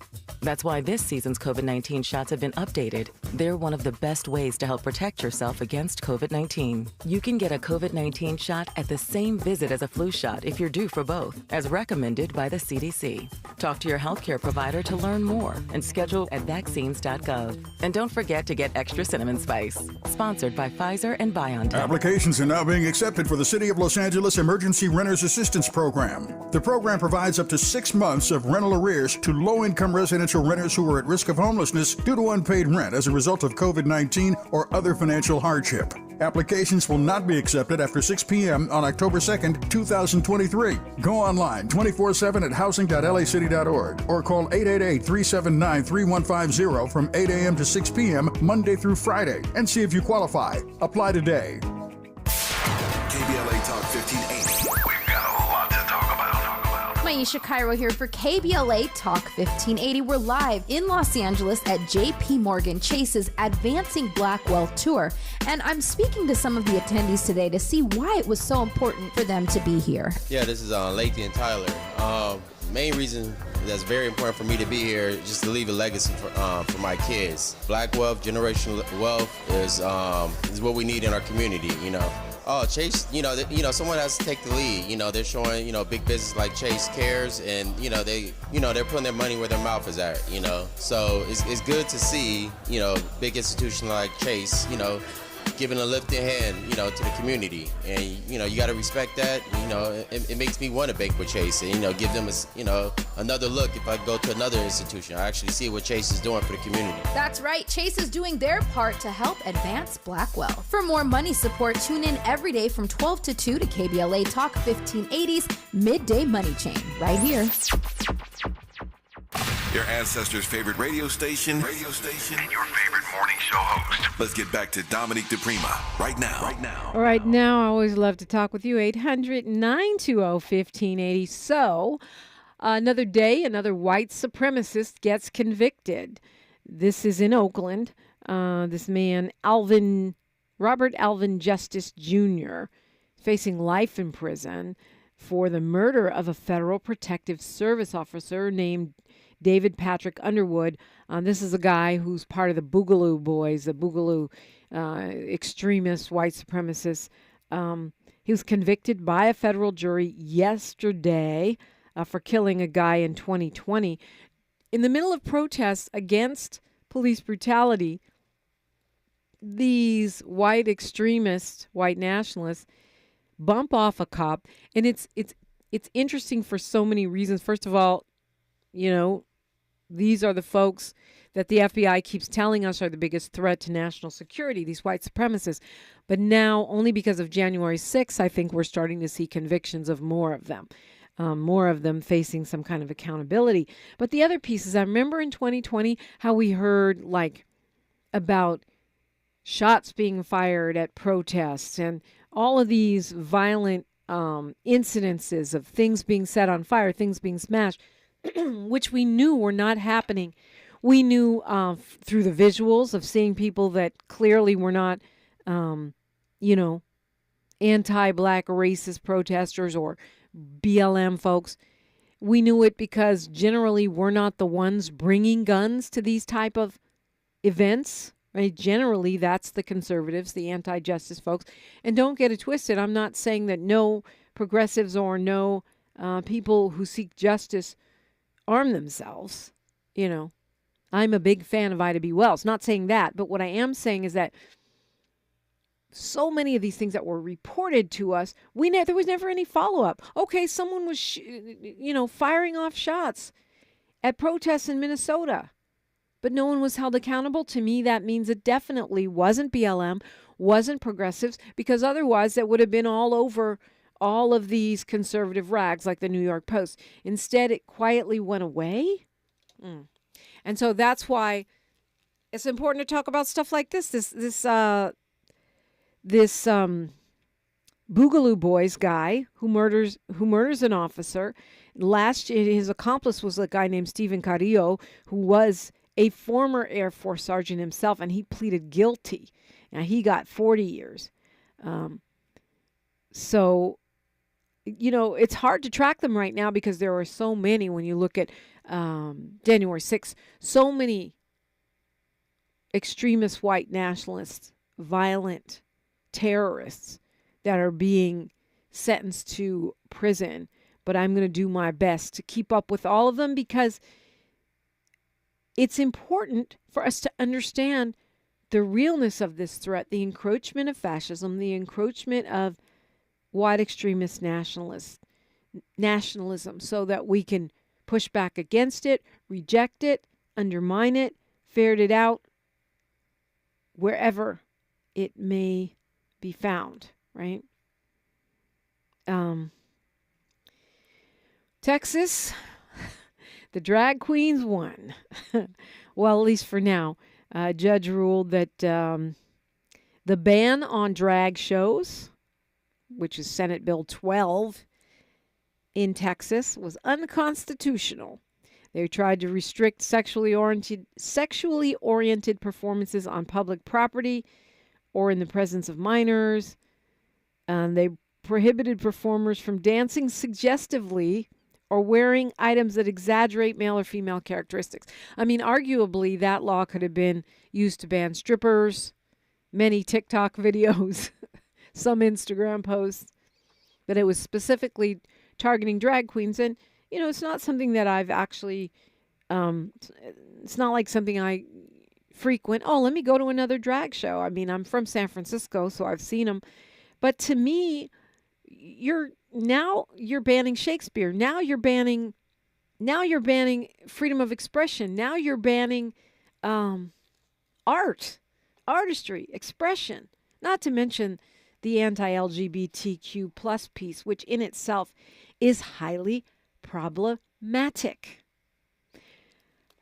That's why this season's COVID-19 shots have been updated. They're one of the best ways to help protect yourself against COVID-19. You can get a COVID-19 shot at the same visit as a flu shot if you're due for both, as recommended by the CDC. Talk to your healthcare provider to learn more and schedule at vaccines.gov. And don't forget to get extra cinnamon spice. Sponsored by Pfizer and BioNTech. Applications are now being accepted for the City of Los Angeles Emergency Renters Assistance Program. The program provides up to 6 months of of rental arrears to low-income residential renters who are at risk of homelessness due to unpaid rent as a result of COVID-19 or other financial hardship. Applications will not be accepted after 6 p.m. on October 2nd, 2023. Go online 24/7 at housing.lacity.org or call 888-379-3150 from 8 a.m. to 6 p.m. Monday through Friday and see if you qualify. Apply today. KBLA Talk 1580. We've got a lot to talk about. Maisha Cairo here for KBLA Talk 1580. We're live in Los Angeles at JP Morgan Chase's Advancing Blackwell Tour. And I'm speaking to some of the attendees today to see why it was so important for them to be here. Yeah, this is Lathan and Tyler. Main reason that's very important for me to be here is just to leave a legacy for my kids. Black wealth, generational wealth is what we need in our community, you know. Oh, Chase, someone has to take the lead. They're showing, big business like Chase cares, and they're putting their money where their mouth is at. So it's good to see, big institution like Chase, giving a lifting hand, to the community, and you got to respect that. It makes me want to bank with Chase, and give them another look. If I go to another institution, I actually see what Chase is doing for the community. That's right, Chase is doing their part to help advance Blackwell. For more money support, tune in every day from 12 to 2 to KBLA Talk 1580's Midday Money Chain, right here. Your ancestors' favorite radio station, and your favorite morning show host. Let's get back to Dominique DePrima right now. All right, now I always love to talk with you. 800-920-1580. So, another day, another white supremacist gets convicted. This is in Oakland. This man, Robert Alvin Justice Jr., facing life in prison for the murder of a federal protective service officer named David Patrick Underwood. This is a guy who's part of the Boogaloo Boys, the Boogaloo extremist white supremacists. He was convicted by a federal jury yesterday for killing a guy in 2020. In the middle of protests against police brutality, these white extremists, white nationalists, bump off a cop. And it's interesting for so many reasons. First of all, these are the folks that the FBI keeps telling us are the biggest threat to national security, these white supremacists. But now, only because of January 6th, I think we're starting to see convictions of more of them facing some kind of accountability. But the other piece is, I remember in 2020 how we heard about shots being fired at protests and all of these violent incidences of things being set on fire, things being smashed, which we knew were not happening. We knew through the visuals of seeing people that clearly were not, anti-black racist protesters or BLM folks. We knew it because generally we're not the ones bringing guns to these type of events. Right? Generally, that's the conservatives, the anti-justice folks. And don't get it twisted. I'm not saying that no progressives or no people who seek justice arm themselves. I'm a big fan of Ida B. Wells. Not saying that, but what I am saying is that so many of these things that were reported to us, there was never any follow-up. Okay, someone was, firing off shots at protests in Minnesota, but no one was held accountable. To me, that means it definitely wasn't BLM, wasn't progressives, because otherwise that would have been all over all of these conservative rags like the New York Post. Instead, it quietly went away. And so that's why it's important to talk about stuff like this. This Boogaloo Boys guy who murders an officer. Last year, his accomplice was a guy named Stephen Carrillo, who was a former Air Force sergeant himself, and he pleaded guilty. Now, he got 40 years. So, it's hard to track them right now because there are so many. When you look at January 6th, so many extremist white nationalists, violent terrorists that are being sentenced to prison. But I'm going to do my best to keep up with all of them because it's important for us to understand the realness of this threat, the encroachment of fascism, the encroachment of white extremist nationalism, so that we can push back against it, reject it, undermine it, ferret it out wherever it may be found, right? Texas, the drag queens won. Well, at least for now. A judge ruled that the ban on drag shows, which is Senate Bill 12 in Texas, was unconstitutional. They tried to restrict sexually oriented performances on public property or in the presence of minors. They prohibited performers from dancing suggestively or wearing items that exaggerate male or female characteristics. I mean, arguably, that law could have been used to ban strippers, many TikTok videos, some Instagram posts, but it was specifically targeting drag queens. And, you know, it's not something that I've actually, it's not like something I frequent. Oh, let me go to another drag show. I mean, I'm from San Francisco, so I've seen them. But to me, you're banning Shakespeare. Now you're banning freedom of expression. Now you're banning artistry, expression. Not to mention the anti-LGBTQ plus piece, which in itself is highly problematic.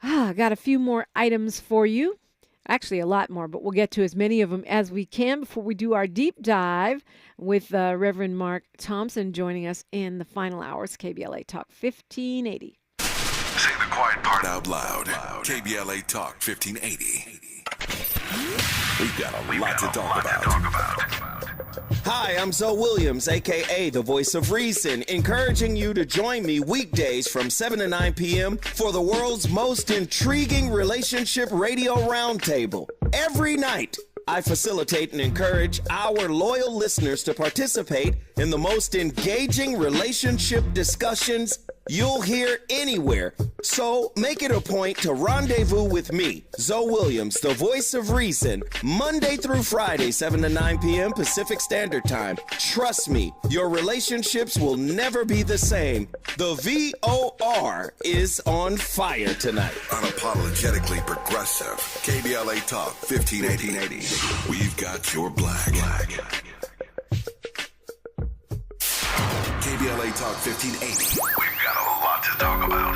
I got a few more items for you. Actually, a lot more, but we'll get to as many of them as we can before we do our deep dive with Reverend Mark Thompson joining us in the final hours. KBLA Talk 1580. Say the quiet part out loud. KBLA Talk 1580. We've got a lot to talk about. Hi, I'm Zoe Williams, a.k.a. the Voice of Reason, encouraging you to join me weekdays from 7 to 9 p.m. for the world's most intriguing relationship radio roundtable. Every night, I facilitate and encourage our loyal listeners to participate in the most engaging relationship discussions you'll hear anywhere. So make it a point to rendezvous with me, Zoe Williams, the Voice of Reason, Monday through Friday, 7 to 9 p.m. Pacific Standard Time. Trust me, your relationships will never be the same. The VOR is on fire tonight. Unapologetically progressive. KBLA Talk 1580. We've got your black. KBLA Talk 1580. We've got a lot to talk about.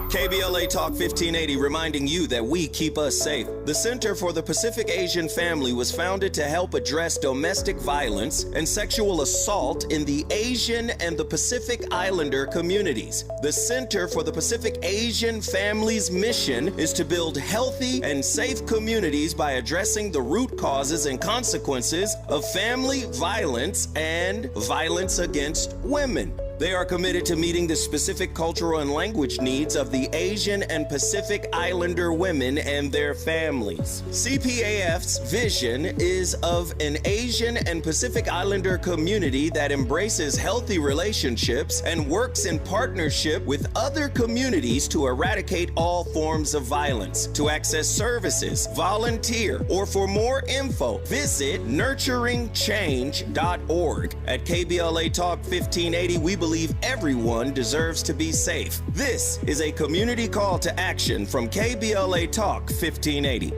KBLA Talk 1580 reminding you that we keep us safe. The Center for the Pacific Asian Family was founded to help address domestic violence and sexual assault in the Asian and the Pacific Islander communities. The Center for the Pacific Asian Family's mission is to build healthy and safe communities by addressing the root causes and consequences of family violence and violence against women. They are committed to meeting the specific cultural and language needs of the Asian and Pacific Islander women and their families. CPAF's vision is of an Asian and Pacific Islander community that embraces healthy relationships and works in partnership with other communities to eradicate all forms of violence. To access services, volunteer, or for more info, visit nurturingchange.org. At KBLA Talk 1580, we believe everyone deserves to be safe. This is a community call to action from KBLA Talk 1580.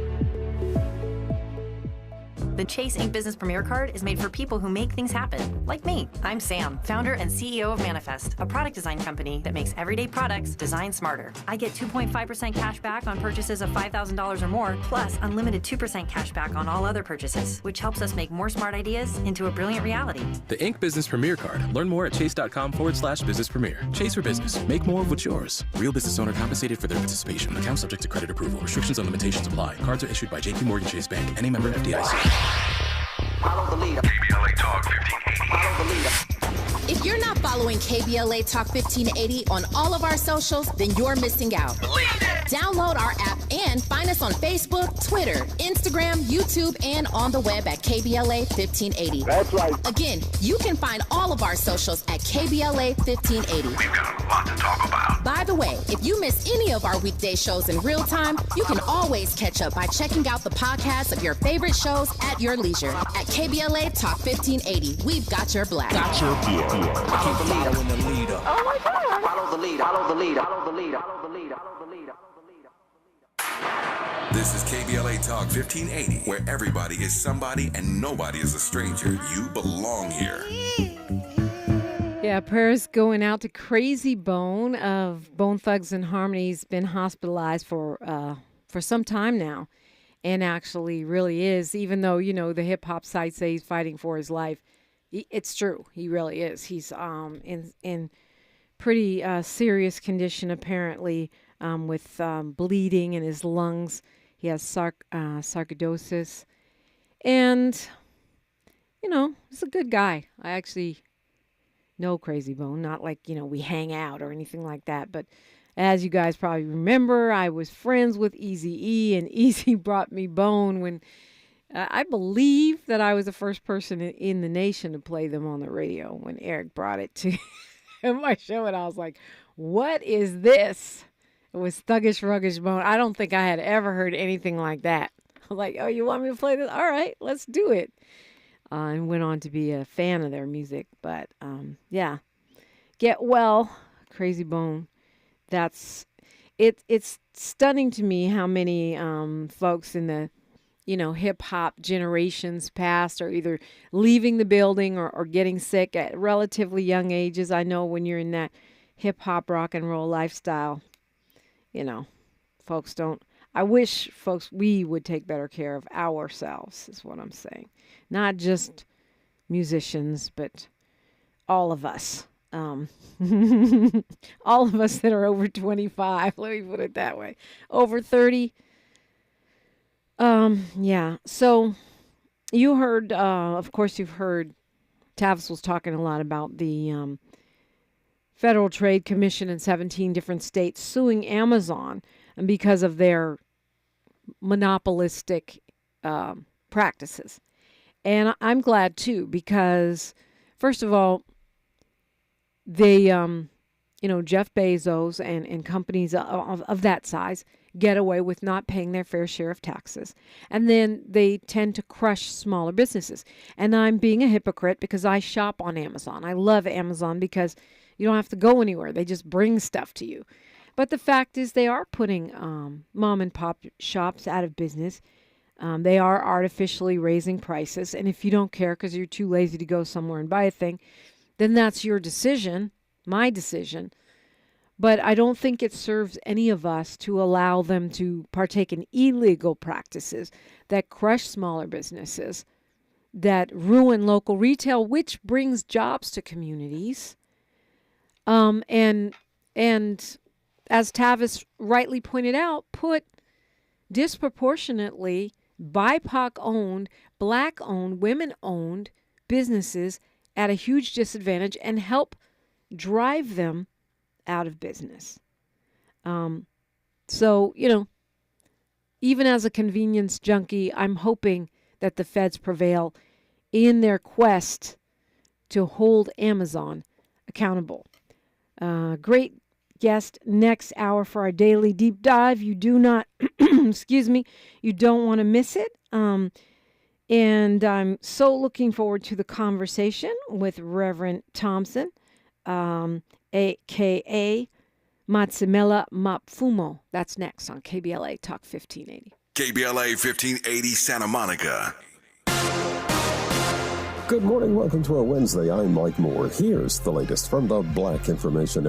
The Chase Ink Business Premier Card is made for people who make things happen, like me. I'm Sam, founder and CEO of Manifest, a product design company that makes everyday products designed smarter. I get 2.5% cash back on purchases of $5,000 or more, plus unlimited 2% cash back on all other purchases, which helps us make more smart ideas into a brilliant reality. The Ink Business Premier Card. Learn more at chase.com/business premier. Chase for business. Make more of what's yours. Real business owner compensated for their participation. Account subject to credit approval. Restrictions and limitations apply. Cards are issued by JP Morgan Chase Bank. Any member FDIC. Follow the leader. KBLA Talk 1580. Follow the leader. If you're not following KBLA Talk 1580 on all of our socials, then you're missing out. Download our app and find us on Facebook, Twitter, Instagram, YouTube, and on the web at KBLA 1580. That's right. Again, you can find all of our socials at KBLA 1580. We've got a lot to talk about. By the way, if you miss any of our weekday shows in real time, you can always catch up by checking out the podcast of your favorite shows at your leisure. At KBLA Talk 1580, we've got your black. Got your Follow the leader. Oh my God. Follow the leader. Follow the leader. Follow the leader. Follow the leader. Follow the leader. This is KBLA Talk 1580, where everybody is somebody and nobody is a stranger. You belong here. Yeah, prayers going out to Crazy Bone of Bone Thugs and Harmony. He's been hospitalized for some time now, and actually really is, even though, you know, the hip-hop sites say he's fighting for his life. It's true. He really is. He's in pretty serious condition, apparently, with bleeding in his lungs. He has sarcoidosis. And, you know, he's a good guy. I actually know Crazy Bone. Not like, you know, we hang out or anything like that. But as you guys probably remember, I was friends with Eazy-E, and Eazy brought me Bone when I believe that I was the first person in the nation to play them on the radio when Eric brought it to my show. And I was like, what is this? It was Thuggish Ruggish Bone. I don't think I had ever heard anything like that. I was like, oh, you want me to play this? All right, let's do it. And went on to be a fan of their music. But, yeah, get well, Crazy Bone. It's stunning to me how many folks in the, you know, hip-hop generations past are either leaving the building or getting sick at relatively young ages. I know when you're in that hip-hop rock and roll lifestyle, you know, folks don't. I wish we would take better care of ourselves, is what I'm saying. Not just musicians, but all of us. All of us that are over 25, let me put it that way. Over 30. Yeah. So you heard, of course you've heard, Tavis was talking a lot about the Federal Trade Commission in 17 different states suing Amazon because of their monopolistic practices. And I'm glad too, because first of all, they, Jeff Bezos and companies of that size get away with not paying their fair share of taxes. And then they tend to crush smaller businesses. And I'm being a hypocrite because I shop on Amazon. I love Amazon because you don't have to go anywhere. They just bring stuff to you. But the fact is they are putting mom and pop shops out of business. They are artificially raising prices. And if you don't care because you're too lazy to go somewhere and buy a thing, then that's your decision, my decision. But I don't think it serves any of us to allow them to partake in illegal practices that crush smaller businesses, that ruin local retail, which brings jobs to communities. And as Tavis rightly pointed out, put disproportionately BIPOC-owned, Black-owned, women-owned businesses at a huge disadvantage and help drive them out of business. So, even as a convenience junkie, I'm hoping that the feds prevail in their quest to hold Amazon accountable. Great guest next hour for our daily deep dive. You do not, you don't want to miss it. And I'm so looking forward to the conversation with Reverend Thompson, a.k.a. Matsimela Mapfumo. That's next on KBLA Talk 1580. KBLA 1580 Santa Monica. Good morning. Welcome to our Wednesday. I'm Mike Moore. Here's the latest from the Black Information